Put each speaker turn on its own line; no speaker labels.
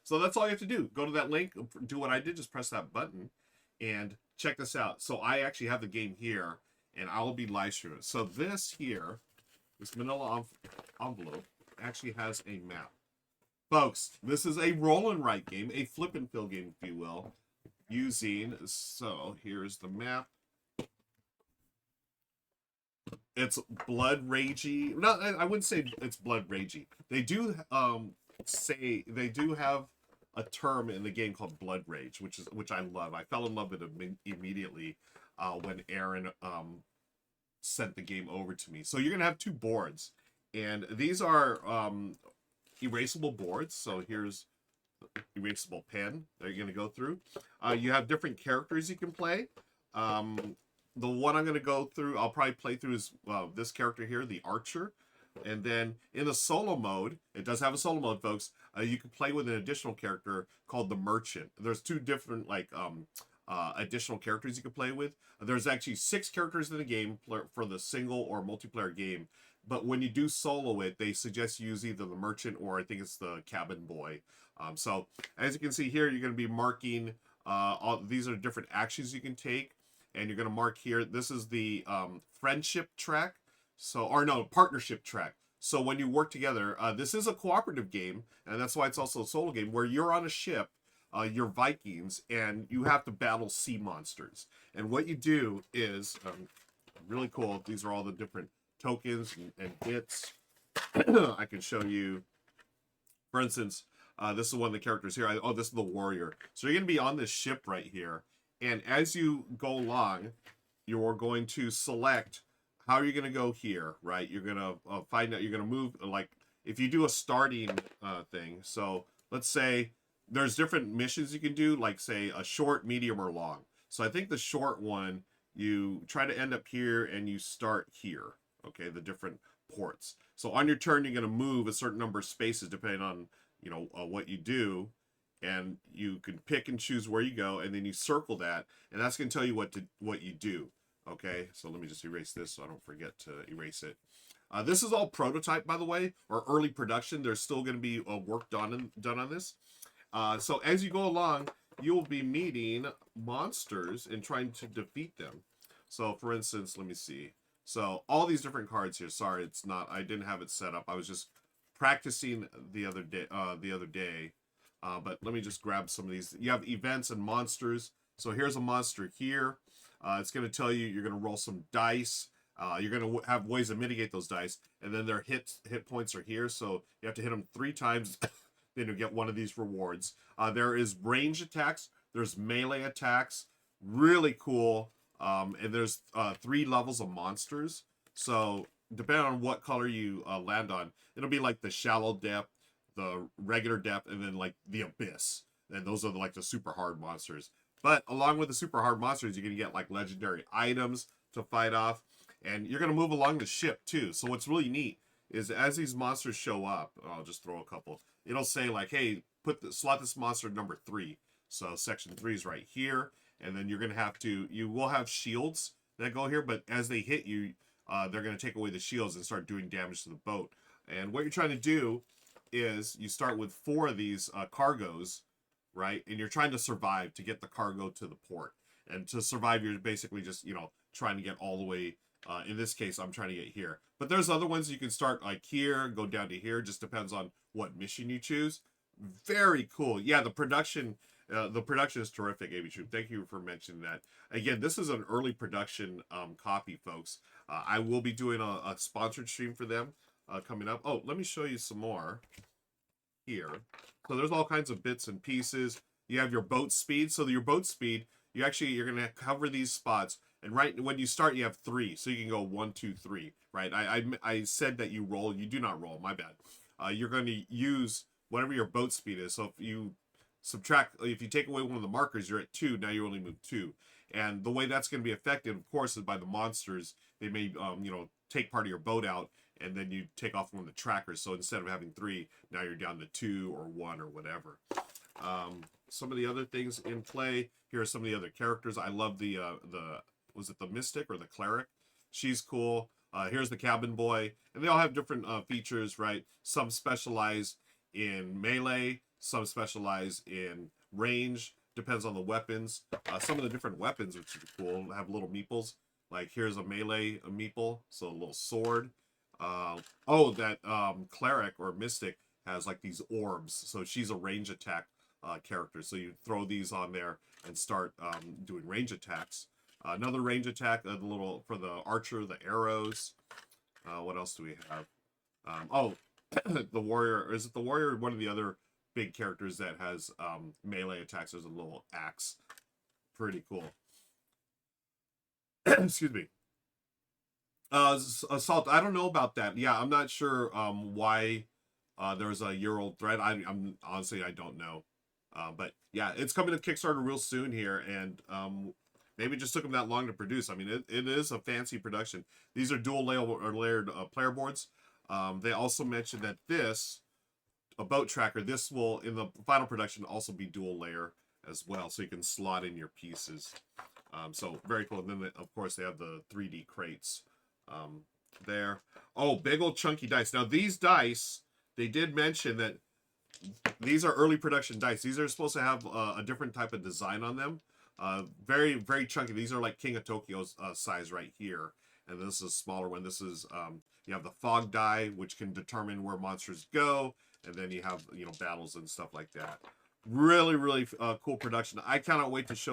So that's all you have to do. Go to that link, do what I did, just press that button, and check this out. So I actually have the game here, and I will be live streaming it. So this here, this manila envelope, actually has a map. Folks, this is a roll and write game, a flip and fill game, if you will, using, so here's the map. It's blood ragey. No, I wouldn't say it's blood ragey. They do say they do have a term in the game called blood rage, which I love. I fell in love with it immediately when Aaron sent the game over to me. So you're gonna have two boards, and these are erasable boards. So here's erasable pen that you're gonna go through. You have different characters you can play. The one I'm going to go through, I'll probably play through is this character here, the Archer. And then in the solo mode, it does have a solo mode, folks. You can play with an additional character called the Merchant. There's two different additional characters you can play with. There's actually 6 characters in the game for the single or multiplayer game. But when you do solo it, they suggest you use either the Merchant or I think it's the Cabin Boy. So as you can see here, you're going to be marking these are different actions you can take. And you're going to mark here, this is the friendship track. So, or no, partnership track. So when you work together, this is a cooperative game, and that's why it's also a solo game, where you're on a ship, you're Vikings, and you have to battle sea monsters. And what you do is, really cool, these are all the different tokens and bits. I can show you, for instance, this is one of the characters here. This is the warrior. So you're going to be on this ship right here. And as you go along, you're going to select how you're going to go here, right? You're going to find out, you're going to move, like, if you do a starting thing. So let's say there's different missions you can do, like, say, a short, medium, or long. So I think the short one, you try to end up here and you start here, okay, the different ports. So on your turn, you're going to move a certain number of spaces depending on, you know, what you do. And you can pick and choose where you go, and then you circle that, and that's going to tell you what you do. Okay, so let me just erase this so I don't forget to erase it. This is all prototype, by the way, or early production. There's still going to be work done on this. So as you go along, you will be meeting monsters and trying to defeat them. So for instance, let me see. So all these different cards here. Sorry, it's not. I didn't have it set up. I was just practicing the other day. But let me just grab some of these. You have events and monsters. So here's a monster here. It's going to tell you you're going to roll some dice. You're going to have ways to mitigate those dice. And then their hit points are here. So you have to hit them 3 times. Then you get one of these rewards. There is range attacks. There's melee attacks. Really cool. And there's 3 levels of monsters. So depending on what color you land on, it'll be like the shallow depth, the regular depth, and then like the abyss, and those are like the super hard monsters. But along with the super hard monsters, you're gonna get like legendary items to fight off, and you're gonna move along the ship too. So what's really neat is as these monsters show up, I'll just throw a couple. It'll say like, hey, slot this monster number 3. So section 3 is right here, and then you're gonna have to. You will have shields that go here, but as they hit you, they're gonna take away the shields and start doing damage to the boat. And what you're trying to do is you start with 4 of these cargoes, right? And you're trying to survive to get the cargo to the port. And to survive, you're basically just, you know, trying to get all the way, in this case, I'm trying to get here. But there's other ones you can start like here, go down to here, just depends on what mission you choose. Very cool. Yeah, the production is terrific, AB Troop. Thank you for mentioning that. Again, this is an early production copy, folks. I will be doing a sponsored stream for them coming up. Oh, let me show you some more here. So there's all kinds of bits and pieces. You have your boat speed. So your boat speed, you're going to cover these spots. And right when you start, you have 3. So you can go 1, 2, 3, right? I said that you roll. You do not roll. My bad. You're going to use whatever your boat speed is. So if you if you take away one of the markers, you're at 2. Now you only move 2. And the way that's going to be affected, of course, is by the monsters. They may, take part of your boat out, and then you take off one of the trackers. So instead of having 3, now you're down to 2 or 1 or whatever. Some of the other things in play, here are some of the other characters. I love was it the Mystic or the Cleric? She's cool. Here's the Cabin Boy. And they all have different features, right? Some specialize in melee. Some specialize in range, depends on the weapons. Some of the different weapons, which are cool, have little meeples. Like here's a melee meeple, so a little sword. Oh, that cleric or mystic has like these orbs, so she's a range attack character. So you throw these on there and start doing range attacks. Another range attack, a little for the archer, the arrows. What else do we have? Oh, the warrior. Is it the warrior or one of the other big characters that has melee attacks? There's a little axe. Pretty cool. Excuse me. Assault. I don't know about that. Yeah, I'm not sure why there's a year-old thread. I'm honestly I don't know. But yeah, it's coming to Kickstarter real soon here, and maybe it just took them that long to produce. I mean, it is a fancy production. These are dual layered player boards. They also mentioned that this, a boat tracker, this will, in the final production, also be dual layer as well, so you can slot in your pieces. So very cool. And then, of course, they have the 3D crates there. Oh, big old chunky dice. Now, these dice, they did mention that these are early production dice. These are supposed to have a different type of design on them. Very, very chunky. These are like King of Tokyo's size right here. And this is a smaller one. This is, you have the fog die, which can determine where monsters go. And then you have, battles and stuff like that. Really, really cool production. I cannot wait to show